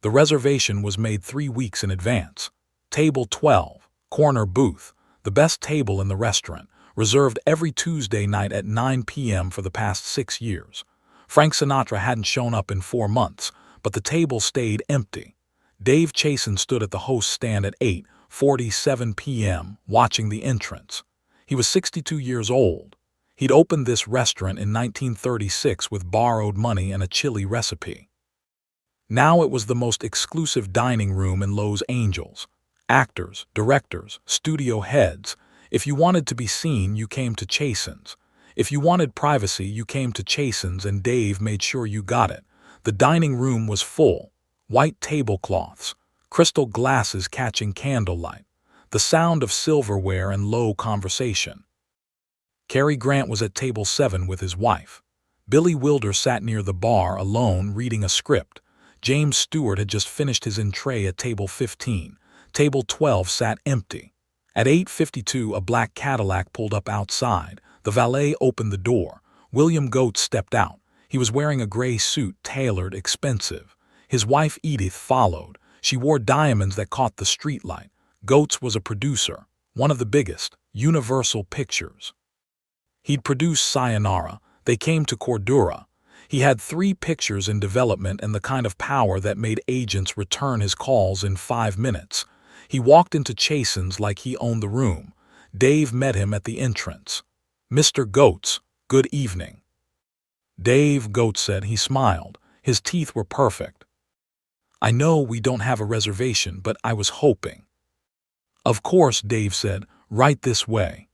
The reservation was made 3 weeks in advance. Table 12, corner booth, the best table in the restaurant, reserved every Tuesday night at 9 p.m. for the past 6 years. Frank Sinatra hadn't shown up in 4 months, but the table stayed empty. Dave Chasen stood at the host's stand at 8:47 p.m., watching the entrance. He was 62 years old. He'd opened this restaurant in 1936 with borrowed money and a chili recipe. Now it was the most exclusive dining room in Los Angeles. Actors, directors, studio heads. If you wanted to be seen, you came to Chasen's. If you wanted privacy, you came to Chasen's, and Dave made sure you got it. The dining room was full. White tablecloths, crystal glasses catching candlelight, the sound of silverware and low conversation. Cary Grant was at table 7 with his wife. Billy Wilder sat near the bar alone reading a script. James Stewart had just finished his entree at table 15. Table 12 sat empty. At 8:52, a black Cadillac pulled up outside. The valet opened the door. William Goetz stepped out. He was wearing a gray suit, tailored, expensive. His wife Edith followed. She wore diamonds that caught the streetlight. Goetz was a producer, one of the biggest, Universal Pictures. He'd produced Sayonara. They came to Cordura. He had 3 pictures in development and the kind of power that made agents return his calls in 5 minutes. He walked into Chasen's like he owned the room. Dave met him at the entrance. "Mr. Goetz, good evening." "Dave," Goetz said. He smiled. His teeth were perfect. "I know we don't have a reservation, but I was hoping." "Of course," Dave said. "Right this way."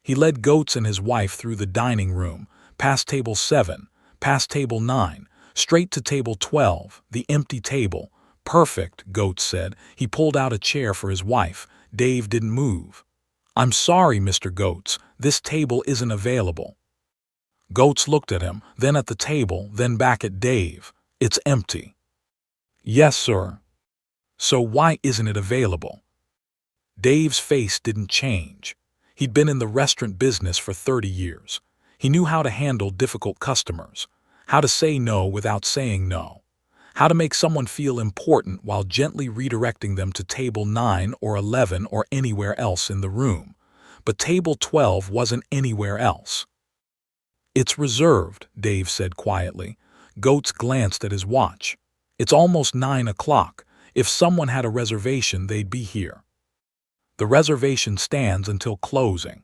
He led Goetz and his wife through the dining room, past table 7, past table 9, straight to table 12, the empty table. "Perfect," Goetz said. He pulled out a chair for his wife. Dave didn't move. "I'm sorry, Mr. Goetz, this table isn't available." Goetz looked at him, then at the table, then back at Dave. "It's empty." "Yes, sir." "So why isn't it available?" Dave's face didn't change. He'd been in the restaurant business for 30 years. He knew how to handle difficult customers, how to say no without saying no, how to make someone feel important while gently redirecting them to table 9 or 11 or anywhere else in the room. But table 12 wasn't anywhere else. "It's reserved," Dave said quietly. Goetz glanced at his watch. "It's almost 9 o'clock. If someone had a reservation, they'd be here." "The reservation stands until closing."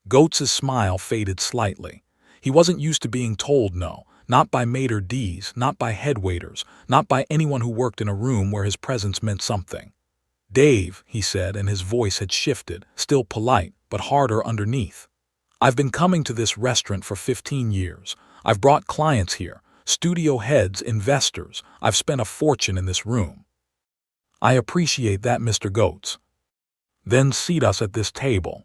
Goetz's smile faded slightly. He wasn't used to being told no, not by maitre d's, not by head waiters, not by anyone who worked in a room where his presence meant something. "Dave," he said, and his voice had shifted, still polite, but harder underneath. "I've been coming to this restaurant for 15 years. I've brought clients here, studio heads, investors. I've spent a fortune in this room." "I appreciate that, Mr. Goetz." "Then seat us at this table."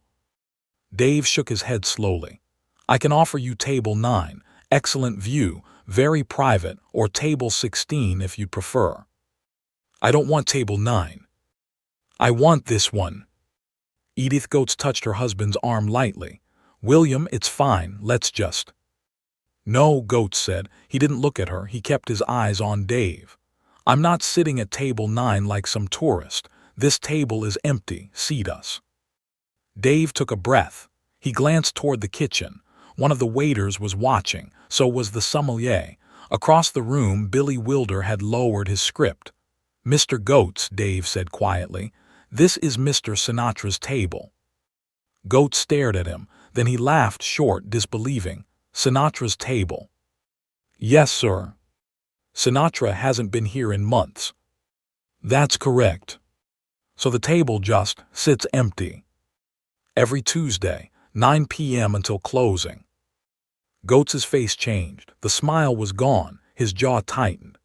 Dave shook his head slowly. "I can offer you table 9, excellent view, very private, or table 16 if you'd prefer." "I don't want table 9. I want this one." Edith Goetz touched her husband's arm lightly. "William, it's fine, let's just—" "No," Goetz said. He didn't look at her, he kept his eyes on Dave. "I'm not sitting at table 9 like some tourist. This table is empty, seat us." Dave took a breath. He glanced toward the kitchen. One of the waiters was watching, so was the sommelier. Across the room, Billy Wilder had lowered his script. "Mr. Goetz," Dave said quietly, "this is Mr. Sinatra's table." Goetz stared at him, then he laughed short, disbelieving. "Sinatra's table?" "Yes, sir." "Sinatra hasn't been here in months." "That's correct." "So the table just sits empty." "Every Tuesday, 9 p.m. until closing." Goetz's face changed. The smile was gone. His jaw tightened.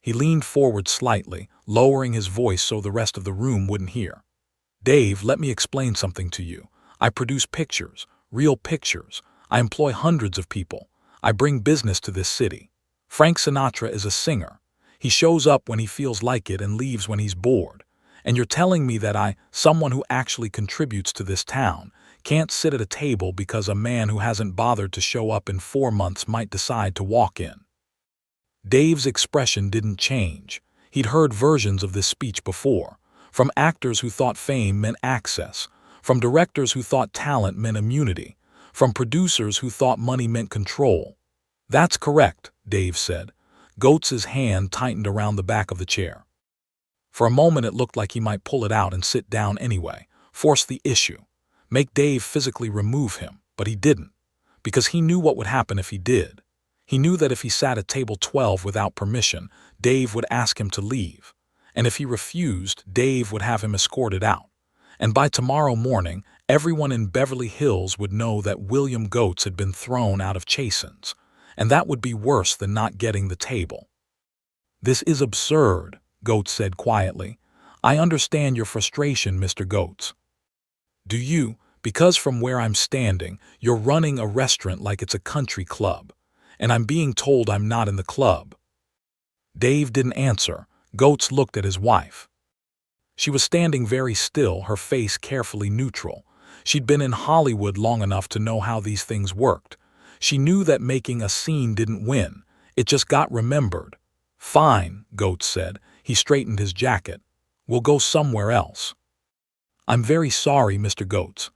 He leaned forward slightly, lowering his voice so the rest of the room wouldn't hear. "Dave, let me explain something to you. I produce pictures, real pictures. I employ hundreds of people. I bring business to this city. Frank Sinatra is a singer. He shows up when he feels like it and leaves when he's bored. And you're telling me that I, someone who actually contributes to this town, can't sit at a table because a man who hasn't bothered to show up in 4 months might decide to walk in?" Dave's expression didn't change. He'd heard versions of this speech before, from actors who thought fame meant access, from directors who thought talent meant immunity, from producers who thought money meant control. "That's correct," Dave said. Goats's hand tightened around the back of the chair. For a moment it looked like he might pull it out and sit down anyway, force the issue, make Dave physically remove him, but he didn't, because he knew what would happen if he did. He knew that if he sat at table 12 without permission, Dave would ask him to leave, and if he refused, Dave would have him escorted out. And by tomorrow morning, everyone in Beverly Hills would know that William Goats had been thrown out of Chasen's, and that would be worse than not getting the table. "This is absurd," Goats said quietly. "I understand your frustration, Mr. Goats." "Do you? Because from where I'm standing, you're running a restaurant like it's a country club, and I'm being told I'm not in the club." Dave didn't answer. Goats looked at his wife. She was standing very still, her face carefully neutral. She'd been in Hollywood long enough to know how these things worked. She knew that making a scene didn't win. It just got remembered. "Fine," Goats said. He straightened his jacket. "We'll go somewhere else." "I'm very sorry, Mr. Goats."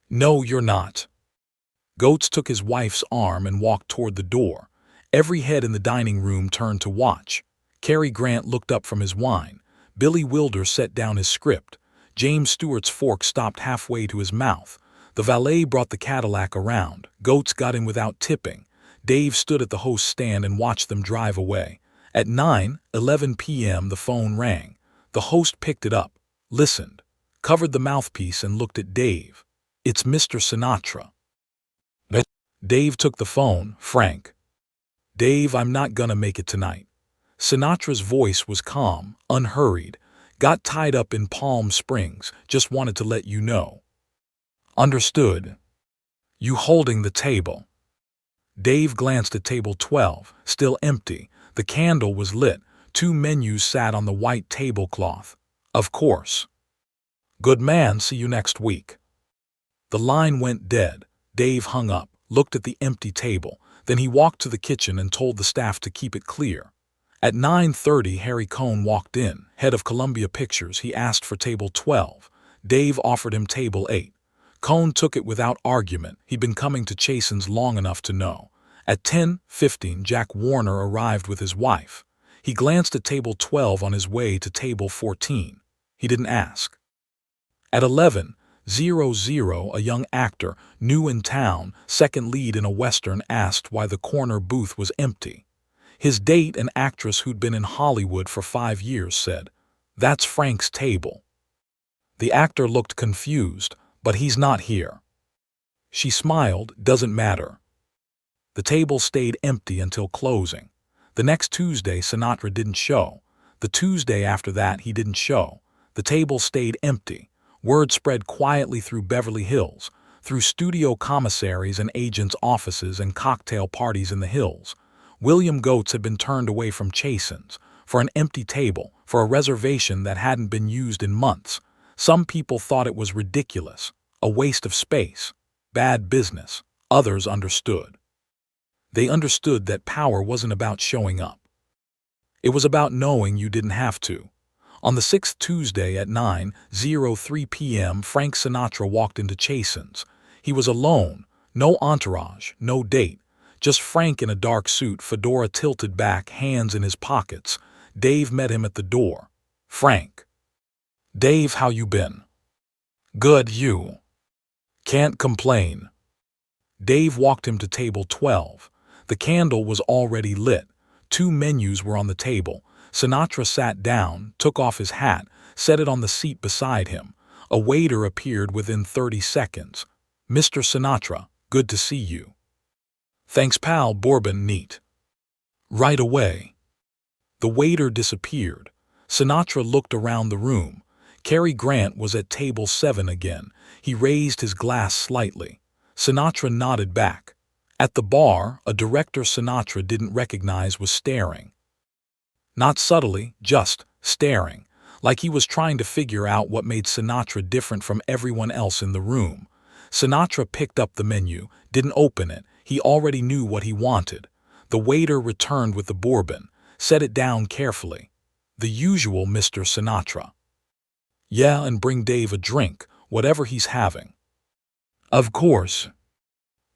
"No, you're not." Goats took his wife's arm and walked toward the door. Every head in the dining room turned to watch. Cary Grant looked up from his wine. Billy Wilder set down his script. James Stewart's fork stopped halfway to his mouth. The valet brought the Cadillac around. Goats got in without tipping. Dave stood at the host's stand and watched them drive away. At 9:11 p.m. the phone rang. The host picked it up, listened, covered the mouthpiece and looked at Dave. "It's Mr. Sinatra." Dave took the phone. "Frank." "Dave, I'm not gonna make it tonight." Sinatra's voice was calm, unhurried. "Got tied up in Palm Springs, just wanted to let you know." "Understood." "You holding the table?" Dave glanced at table 12, still empty. The candle was lit. 2 menus sat on the white tablecloth. "Of course." "Good man, see you next week." The line went dead. Dave hung up, looked at the empty table. Then he walked to the kitchen and told the staff to keep it clear. At 9:30, Harry Cohn walked in, head of Columbia Pictures. He asked for table 12. Dave offered him table 8. Cohn took it without argument. He'd been coming to Chasen's long enough to know. At 10:15, Jack Warner arrived with his wife. He glanced at table 12 on his way to table 14. He didn't ask. At 11:00, a young actor, new in town, second lead in a Western, asked why the corner booth was empty. His date, an actress who'd been in Hollywood for 5 years, said, "That's Frank's table." The actor looked confused. "But he's not here." She smiled. "Doesn't matter." The table stayed empty until closing. The next Tuesday, Sinatra didn't show. The Tuesday after that, he didn't show. The table stayed empty. Word spread quietly through Beverly Hills, through studio commissaries and agents' offices and cocktail parties in the hills. William Goats had been turned away from Chasen's, for an empty table, for a reservation that hadn't been used in months. Some people thought it was ridiculous, a waste of space, bad business. Others understood. They understood that power wasn't about showing up. It was about knowing you didn't have to. On the 6th Tuesday at 9:03 p.m., Frank Sinatra walked into Chasen's. He was alone, no entourage, no date, just Frank in a dark suit, fedora tilted back, hands in his pockets. Dave met him at the door. "Frank." "Dave, how you been?" "Good, you?" "Can't complain." Dave walked him to table 12. The candle was already lit. 2 menus were on the table. Sinatra sat down, took off his hat, set it on the seat beside him. A waiter appeared within 30 seconds. "Mr. Sinatra, good to see you." "Thanks, pal, bourbon neat." "Right away." The waiter disappeared. Sinatra looked around the room. Cary Grant was at table 7 again. He raised his glass slightly. Sinatra nodded back. At the bar, a director Sinatra didn't recognize was staring. Not subtly, just staring, like he was trying to figure out what made Sinatra different from everyone else in the room. Sinatra picked up the menu, didn't open it. He already knew what he wanted. The waiter returned with the bourbon, set it down carefully. The usual Mr. Sinatra. Yeah, and bring Dave a drink, whatever he's having. Of course.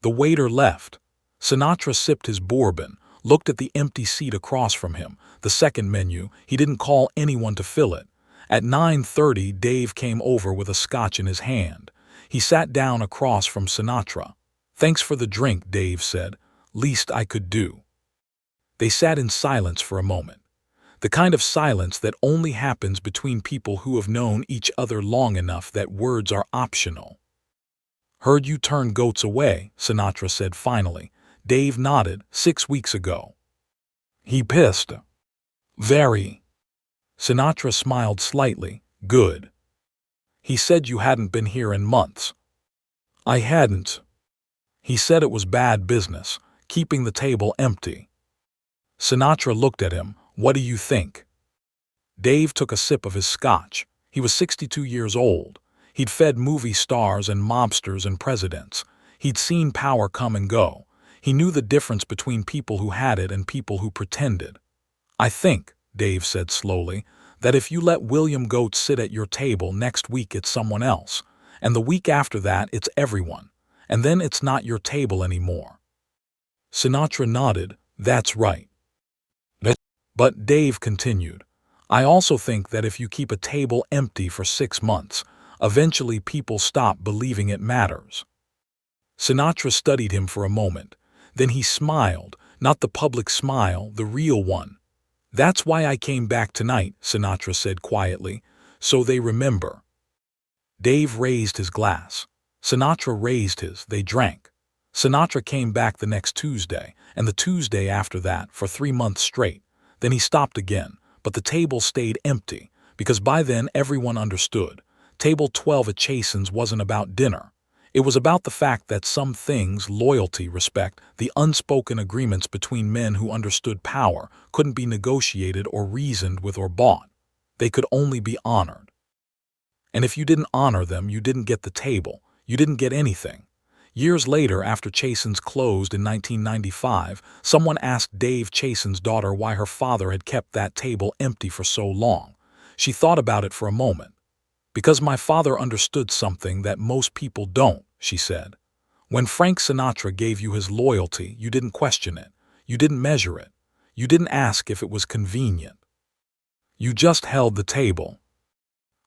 The waiter left. Sinatra sipped his bourbon, looked at the empty seat across from him, the second menu. He didn't call anyone to fill it. At 9:30, Dave came over with a scotch in his hand. He sat down across from Sinatra. Thanks for the drink, Dave said. Least I could do. They sat in silence for a moment. The kind of silence that only happens between people who have known each other long enough that words are optional. Heard you turned goats away, Sinatra said finally. Dave nodded. 6 weeks ago. He pissed. Very. Sinatra smiled slightly. Good. He said you hadn't been here in months. I hadn't. He said it was bad business, keeping the table empty. Sinatra looked at him. What do you think? Dave took a sip of his scotch. He was 62 years old. He'd fed movie stars and mobsters and presidents. He'd seen power come and go. He knew the difference between people who had it and people who pretended. I think, Dave said slowly, that if you let William Goat sit at your table next week it's someone else, and the week after that it's everyone, and then it's not your table anymore. Sinatra nodded. That's right. But Dave continued, I also think that if you keep a table empty for 6 months, eventually people stop believing it matters. Sinatra studied him for a moment. Then he smiled, not the public smile, the real one. That's why I came back tonight, Sinatra said quietly, so they remember. Dave raised his glass. Sinatra raised his. They drank. Sinatra came back the next Tuesday, and the Tuesday after that, for 3 months straight. Then he stopped again, but the table stayed empty, because by then everyone understood. Table 12 at Chasen's wasn't about dinner. It was about the fact that some things, loyalty, respect, the unspoken agreements between men who understood power, couldn't be negotiated or reasoned with or bought. They could only be honored. And if you didn't honor them, you didn't get the table. You didn't get anything. Years later, after Chasen's closed in 1995, someone asked Dave Chasen's daughter why her father had kept that table empty for so long. She thought about it for a moment. Because my father understood something that most people don't, she said. When Frank Sinatra gave you his loyalty, you didn't question it. You didn't measure it. You didn't ask if it was convenient. You just held the table.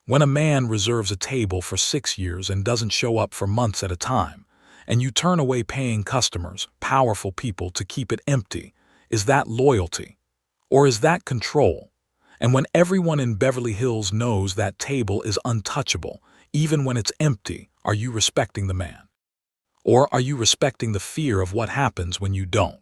When a man reserves a table for 6 years and doesn't show up for months at a time, and you turn away paying customers, powerful people, to keep it empty, is that loyalty? Or is that control? And when everyone in Beverly Hills knows that table is untouchable, even when it's empty, are you respecting the man? Or are you respecting the fear of what happens when you don't?